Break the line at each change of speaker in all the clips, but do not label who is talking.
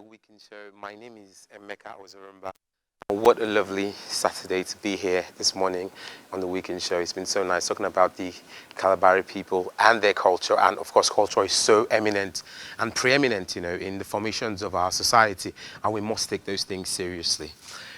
Weekend show. My name is Emeka Ozurumba. What a lovely Saturday to be here this morning on the weekend show. It's been so nice talking about the Calabari people and their culture. And of course, culture is so eminent and preeminent, in the formations of our society. And we must take those things seriously.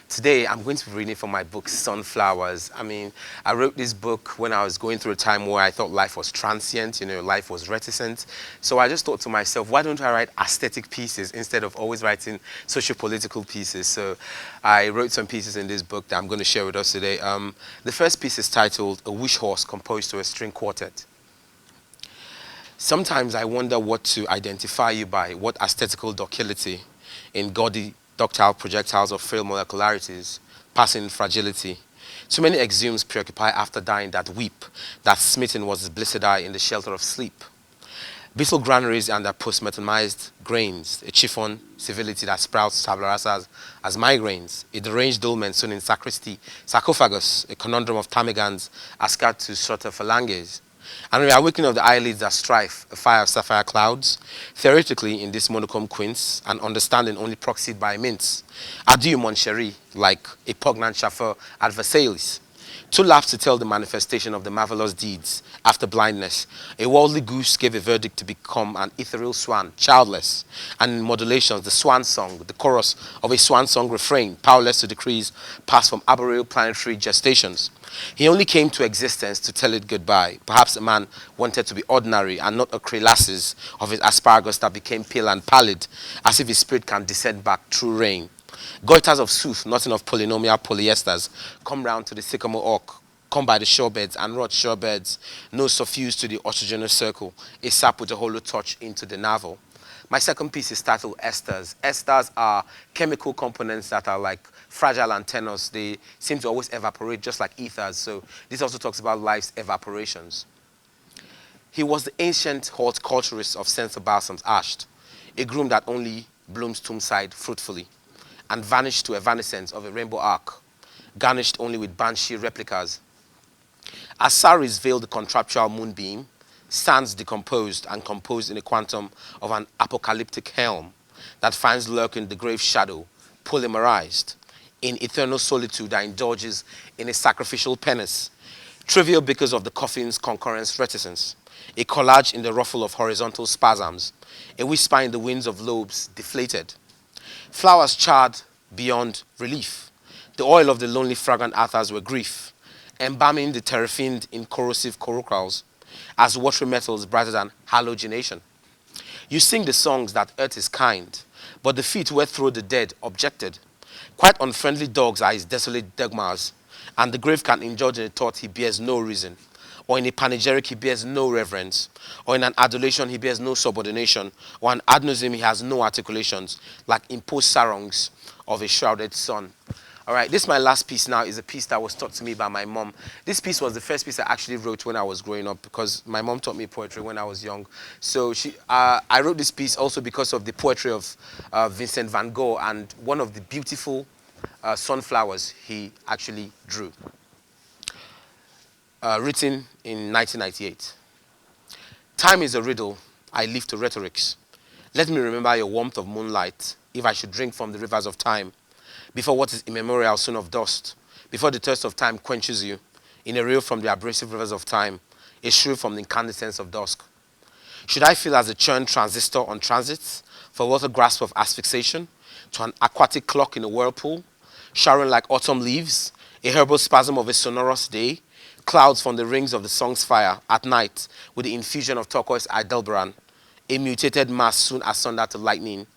Today, I'm going to be reading from my book, Sunflowers. I wrote this book when I was going through a time where I thought life was transient, life was reticent. So I just thought to myself, why don't I write aesthetic pieces instead of always writing socio-political pieces? So I wrote some pieces in this book that I'm going to share with us today. The first piece is titled A Wish Horse Composed to a String Quartet. Sometimes I wonder what to identify you by, what aesthetical docility in gaudy ductile projectiles of frail molecularities, passing fragility. Too many exhumes preoccupy after dying that weep, that smitten was his blessed eye in the shelter of sleep. Beetle granaries and their post-metamized grains, a chiffon civility that sprouts tabula rasa as migraines, a deranged dolmen soon in sacristy, sarcophagus, a conundrum of ptarmigans ascard to shorter phalanges. And the awakening of the eyelids that strife, a fire of sapphire clouds, theoretically in this monochrome quince, and understanding only proxied by mints. Adieu, mon chéri, like a poignant chauffeur at Versailles. Two laughs to tell the manifestation of the marvelous deeds after blindness. A worldly goose gave a verdict to become an ethereal swan, childless, and in modulations, the swan song, the chorus of a swan song refrain, powerless to decrease, passed from arboreal planetary gestations. He only came to existence to tell it goodbye. Perhaps a man wanted to be ordinary and not a crelasses of his asparagus that became pale and pallid, as if his spirit can descend back through rain. Goiters of sooth, nothing of polynomial polyesters, come round to the sycamore oak, come by the shorebeds and rot shorebeds, no suffused to the oxygenous circle, a sap with a hollow touch into the navel. My second piece is titled Esters. Esters are chemical components that are like fragile antennas. They seem to always evaporate just like ethers. So this also talks about life's evaporations. He was the ancient horticulturist of censer balsams ashed, a groom that only blooms tombside fruitfully, and vanished to evanescence of a rainbow arc, garnished only with banshee replicas. As saris veil the contraptual moonbeam, stands decomposed and composed in a quantum of an apocalyptic helm that finds lurking the grave shadow, polymerized, in eternal solitude that indulges in a sacrificial penance, trivial because of the coffin's concurrence reticence, a collage in the ruffle of horizontal spasms, a whisper in the winds of lobes deflated, flowers charred beyond relief, the oil of the lonely fragrant athers were grief, embalming the terrapined in corrosive coracles, as watery metals brighter than halogenation. You sing the songs that earth is kind, but the feet wherethrough the dead objected. Quite unfriendly dogs are his desolate dogmas, and the grave can indulge in a thought he bears no reason, or in a panegyric he bears no reverence, or in an adulation he bears no subordination, or an adnosism he has no articulations, like imposed sarongs of a shrouded sun. All right, this my last piece now is a piece that was taught to me by my mom. This piece was the first piece I actually wrote when I was growing up because my mom taught me poetry when I was young. So I wrote this piece also because of the poetry of Vincent van Gogh and one of the beautiful sunflowers he actually drew. Written in 1998. Time is a riddle I leave to rhetorics. Let me remember your warmth of moonlight if I should drink from the rivers of time. Before what is immemorial soon of dust, before the thirst of time quenches you, in a reel from the abrasive rivers of time, a shrill from the incandescence of dusk. Should I feel as a churned transistor on transits, for what a grasp of asphyxiation, to an aquatic clock in a whirlpool, showering like autumn leaves, a herbal spasm of a sonorous day, clouds from the rings of the song's fire at night with the infusion of turquoise Aldebaran, a mutated mass soon asunder to lightning.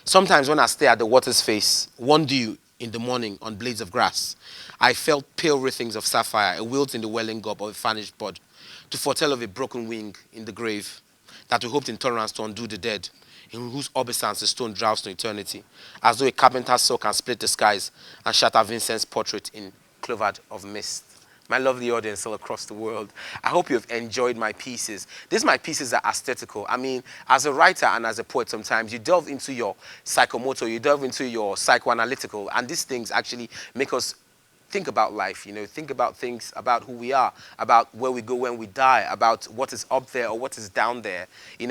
Sometimes when I stare at the water's face, one dew in the morning on blades of grass, I felt pale writhings of sapphire, a wilt in the welling gob of a famished bud, to foretell of a broken wing in the grave, that we hoped in tolerance to undo the dead, in whose obeisance the stone drowsed to eternity, as though a carpenter's saw can split the skies and shatter Vincent's portrait in clovered of mist. My lovely audience all across the world, I hope you've enjoyed my pieces. These my pieces are aesthetical. As a writer and as a poet, sometimes you delve into your psychomotor, you delve into your psychoanalytical, and these things actually make us think about life, think about things, about who we are, about where we go when we die, about what is up there or what is down there.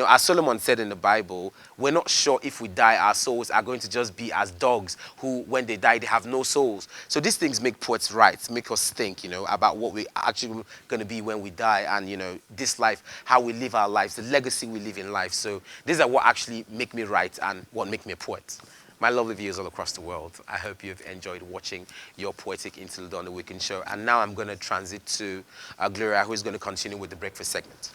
As Solomon said in the Bible, we're not sure if we die, our souls are going to just be as dogs who, when they die, they have no souls. So these things make poets write, make us think, about what we actually going to be when we die and, this life, how we live our lives, the legacy we live in life. So these are what actually make me write and what make me a poet. My lovely viewers all across the world, I hope you've enjoyed watching your poetic interlude on the Weekend Show. And now I'm going to transit to Gloria, who is going to continue with the breakfast segment.